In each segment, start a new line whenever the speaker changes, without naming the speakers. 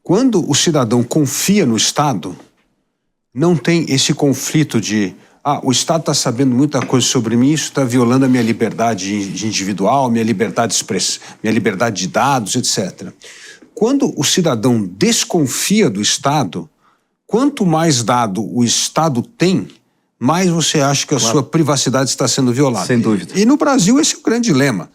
Quando o cidadão confia no Estado, não tem esse conflito de o Estado está sabendo muita coisa sobre mim, isso está violando a minha liberdade individual, minha liberdade de expressão, minha liberdade de dados, etc. Quando o cidadão desconfia do Estado, quanto mais dado o Estado tem, mais você acha que a sua privacidade está sendo violada.
Sem dúvida.
E no Brasil esse é o grande dilema.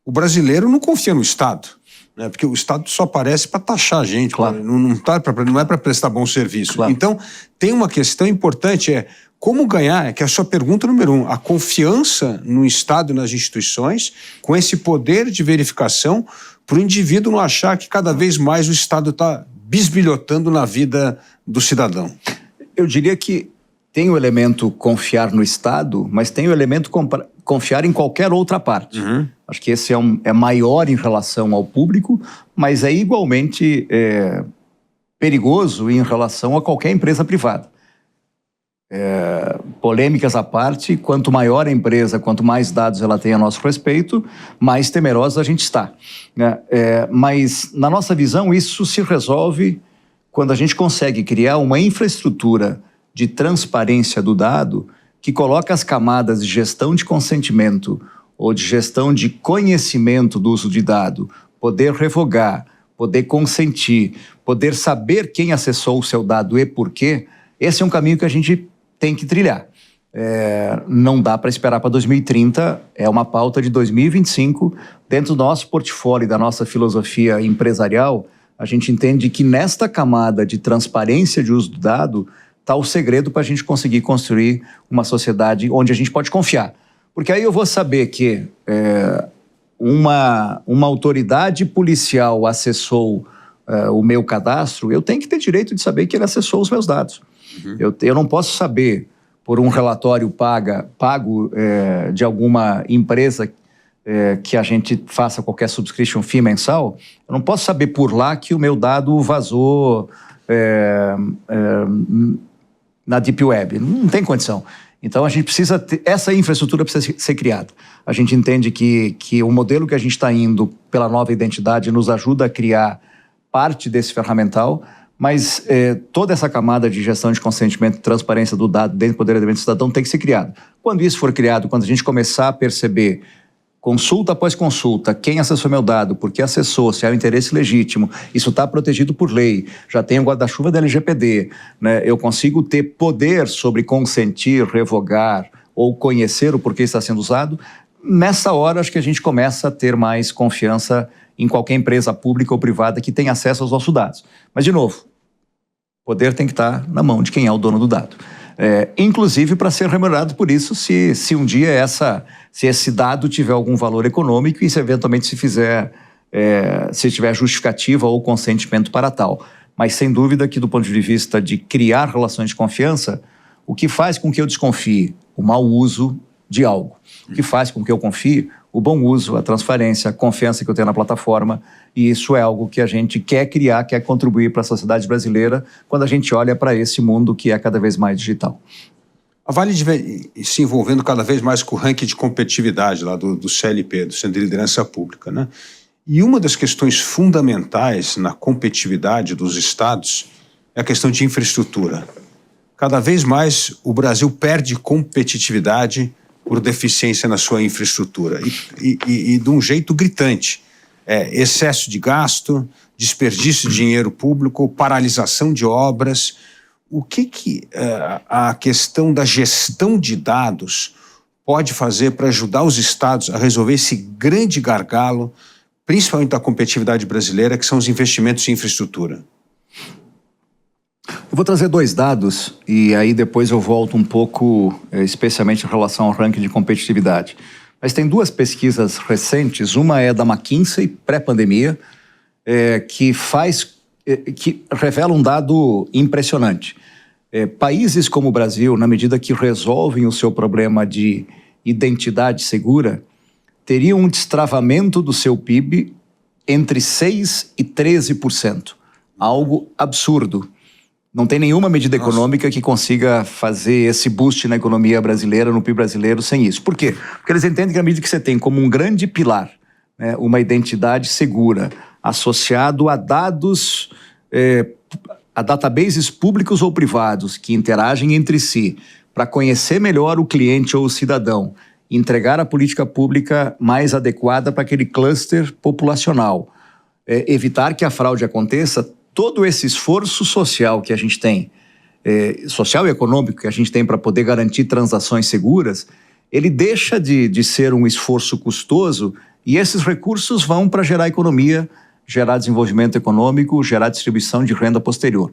O brasileiro não confia no Estado, né? Porque o Estado só aparece para taxar a gente,
claro.
não é para prestar bom serviço.
Claro.
Então, tem uma questão importante, como ganhar, que é a sua pergunta número 1, a confiança no Estado e nas instituições, com esse poder de verificação, para o indivíduo não achar que cada vez mais o Estado está bisbilhotando na vida do cidadão.
Eu diria que tem o elemento confiar no Estado, mas tem o elemento confiar em qualquer outra parte. Acho que esse é maior em relação ao público, mas é igualmente perigoso em relação a qualquer empresa privada. Polêmicas à parte, quanto maior a empresa, quanto mais dados ela tem a nosso respeito, mais temerosa a gente está, né? Mas, na nossa visão, isso se resolve quando a gente consegue criar uma infraestrutura de transparência do dado que coloca as camadas de gestão de consentimento ou de gestão de conhecimento do uso de dado, poder revogar, poder consentir, poder saber quem acessou o seu dado e por quê. Esse é um caminho que a gente tem que trilhar. Não dá para esperar para 2030, é uma pauta de 2025. Dentro do nosso portfólio e da nossa filosofia empresarial, a gente entende que nesta camada de transparência de uso do dado está o segredo para a gente conseguir construir uma sociedade onde a gente pode confiar. Porque aí eu vou saber que uma autoridade policial acessou o meu cadastro, eu tenho que ter direito de saber que ele acessou os meus dados. Eu não posso saber, por um relatório pago de alguma empresa que a gente faça qualquer subscription fee mensal, eu não posso saber por lá que o meu dado vazou na Deep Web. Não tem condição. Então, a gente precisa ter, essa infraestrutura precisa ser criada. A gente entende que o modelo que a gente está indo pela nova identidade nos ajuda a criar parte desse ferramental, mas toda essa camada de gestão de consentimento e transparência do dado dentro do poder do cidadão tem que ser criada. Quando isso for criado, quando a gente começar a perceber consulta após consulta, quem acessou meu dado, por que acessou, se há um interesse legítimo, isso está protegido por lei, já tem o guarda-chuva da LGPD, né? Eu consigo ter poder sobre consentir, revogar ou conhecer o porquê está sendo usado. Nessa hora, acho que a gente começa a ter mais confiança em qualquer empresa pública ou privada que tenha acesso aos nossos dados. Mas, de novo, o poder tem que estar na mão de quem é o dono do dado. Inclusive para ser remunerado por isso, se um dia se esse dado tiver algum valor econômico e se eventualmente se tiver justificativa ou consentimento para tal. Mas sem dúvida que do ponto de vista de criar relações de confiança, o que faz com que eu desconfie? O mau uso de algo. O que faz com que eu confie? O bom uso, a transparência, a confiança que eu tenho na plataforma, e isso é algo que a gente quer criar, quer contribuir para a sociedade brasileira quando a gente olha para esse mundo que é cada vez mais digital.
A Vale vem se envolvendo cada vez mais com o ranking de competitividade lá do CLP, do Centro de Liderança Pública, né? E uma das questões fundamentais na competitividade dos estados é a questão de infraestrutura. Cada vez mais o Brasil perde competitividade por deficiência na sua infraestrutura e de um jeito gritante. Excesso de gasto, desperdício de dinheiro público, paralisação de obras. O que a questão da gestão de dados pode fazer para ajudar os estados a resolver esse grande gargalo, principalmente da competitividade brasileira, que são os investimentos em infraestrutura?
Eu vou trazer 2 dados e aí depois eu volto um pouco, especialmente em relação ao ranking de competitividade. Mas tem 2 pesquisas recentes, uma é da McKinsey, pré-pandemia, que revela um dado impressionante. Países como o Brasil, na medida que resolvem o seu problema de identidade segura, teriam um destravamento do seu PIB entre 6% e 13%. Algo absurdo. Não tem nenhuma medida econômica que consiga fazer esse boost na economia brasileira, no PIB brasileiro, sem isso. Por quê? Porque eles entendem que na medida que você tem como um grande pilar, né, uma identidade segura, associado a dados a databases públicos ou privados que interagem entre si para conhecer melhor o cliente ou o cidadão, entregar a política pública mais adequada para aquele cluster populacional, evitar que a fraude aconteça, todo esse esforço social que a gente tem, social e econômico que a gente tem para poder garantir transações seguras, ele deixa de ser um esforço custoso e esses recursos vão para gerar economia, gerar desenvolvimento econômico, gerar distribuição de renda posterior.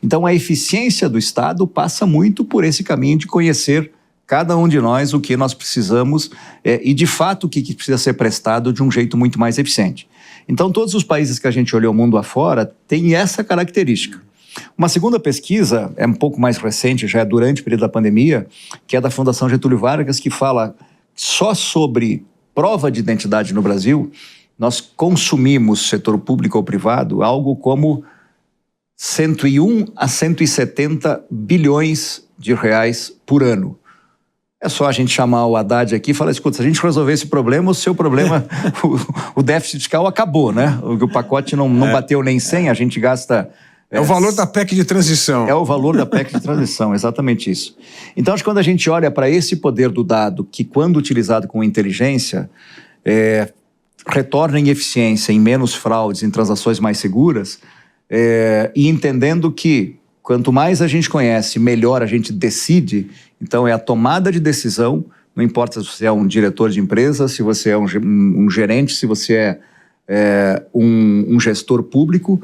Então, a eficiência do Estado passa muito por esse caminho de conhecer cada um de nós o que nós precisamos e, de fato, o que precisa ser prestado de um jeito muito mais eficiente. Então, todos os países que a gente olhou mundo afora têm essa característica. Uma segunda pesquisa, é um pouco mais recente, já é durante o período da pandemia, que é da Fundação Getúlio Vargas, que fala só sobre prova de identidade no Brasil. Nós consumimos, setor público ou privado, algo como 101 a 170 bilhões de reais por ano. É só a gente chamar o Haddad aqui e falar, escuta, se a gente resolver esse problema, o seu problema, o déficit fiscal acabou, né? O pacote não bateu nem 100, a gente gasta...
É o valor da PEC de transição.
É o valor da PEC de transição, exatamente isso. Então, acho que quando a gente olha para esse poder do dado, que quando utilizado com inteligência, retorna em eficiência, em menos fraudes, em transações mais seguras, e entendendo que quanto mais a gente conhece, melhor a gente decide. Então, é a tomada de decisão, não importa se você é um diretor de empresa, se você é um gerente, se você é um gestor público,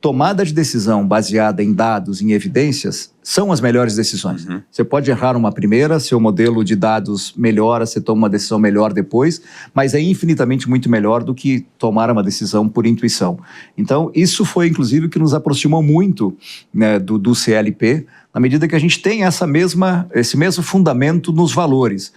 tomada de decisão baseada em dados, em evidências, são as melhores decisões. Uhum. Você pode errar uma primeira, seu modelo de dados melhora, você toma uma decisão melhor depois, mas é infinitamente muito melhor do que tomar uma decisão por intuição. Então, isso foi, inclusive, o que nos aproximou muito, né, do CLP, na medida que a gente tem esse mesmo fundamento nos valores.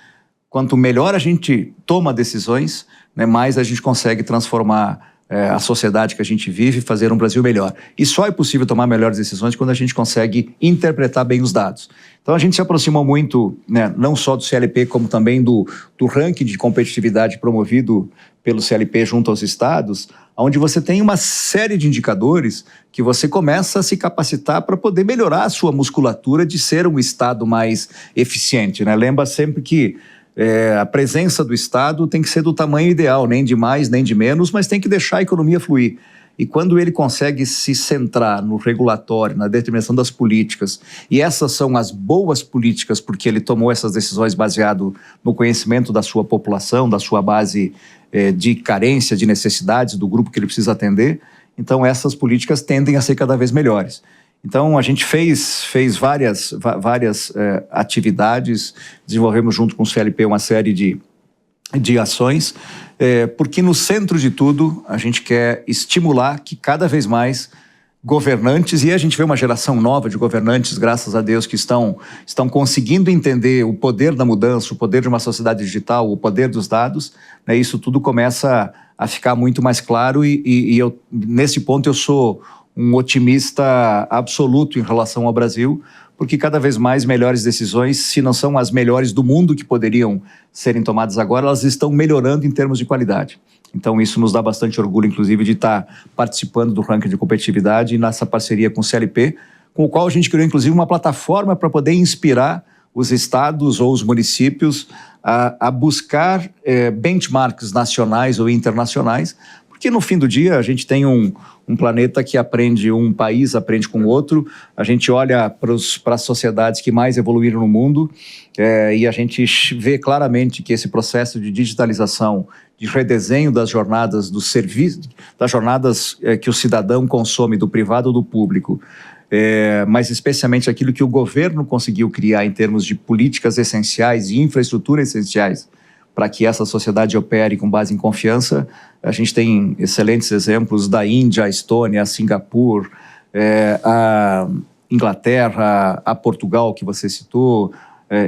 Quanto melhor a gente toma decisões, né, mais a gente consegue transformar a sociedade que a gente vive e fazer um Brasil melhor. E só é possível tomar melhores decisões quando a gente consegue interpretar bem os dados. Então, a gente se aproximou muito, né, não só do CLP, como também do ranking de competitividade promovido pelo CLP junto aos estados, onde você tem uma série de indicadores que você começa a se capacitar para poder melhorar a sua musculatura de ser um estado mais eficiente, né? Lembra sempre que a presença do Estado tem que ser do tamanho ideal, nem de mais, nem de menos, mas tem que deixar a economia fluir. E quando ele consegue se centrar no regulatório, na determinação das políticas, e essas são as boas políticas, porque ele tomou essas decisões baseado no conhecimento da sua população, da sua base de carência, de necessidades, do grupo que ele precisa atender, então essas políticas tendem a ser cada vez melhores. Então, a gente fez várias atividades, desenvolvemos junto com o CLP uma série de ações, porque no centro de tudo a gente quer estimular que cada vez mais governantes, e a gente vê uma geração nova de governantes, graças a Deus, que estão conseguindo entender o poder da mudança, o poder de uma sociedade digital, o poder dos dados, né? Isso tudo começa a ficar muito mais claro e eu, nesse ponto, eu sou um otimista absoluto em relação ao Brasil, porque cada vez mais melhores decisões, se não são as melhores do mundo que poderiam serem tomadas agora, elas estão melhorando em termos de qualidade. Então isso nos dá bastante orgulho, inclusive, de estar participando do ranking de competitividade e nessa parceria com o CLP, com o qual a gente criou, inclusive, uma plataforma para poder inspirar os estados ou os municípios a buscar benchmarks nacionais ou internacionais, porque no fim do dia a gente tem um planeta que aprende, um país aprende com o outro, a gente olha para as sociedades que mais evoluíram no mundo e a gente vê claramente que esse processo de digitalização, de redesenho das jornadas do serviço, das jornadas que o cidadão consome do privado ou do público, mas especialmente aquilo que o governo conseguiu criar em termos de políticas essenciais e infraestrutura essenciais para que essa sociedade opere com base em confiança. A gente tem excelentes exemplos da Índia, a Estônia, a Singapura, a Inglaterra, a Portugal, que você citou.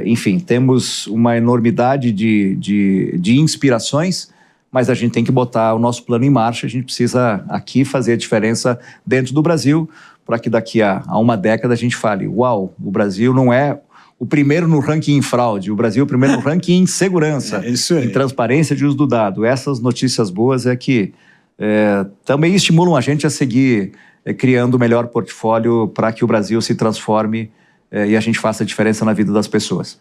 Enfim, temos uma enormidade de inspirações, mas a gente tem que botar o nosso plano em marcha. A gente precisa aqui fazer a diferença dentro do Brasil, para que daqui a uma década a gente fale, uau, o Brasil não é o primeiro no ranking em fraude, o Brasil é o primeiro no ranking em segurança, em transparência de uso do dado. Essas notícias boas que também estimulam a gente a seguir criando o melhor portfólio para que o Brasil se transforme e a gente faça a diferença na vida das pessoas.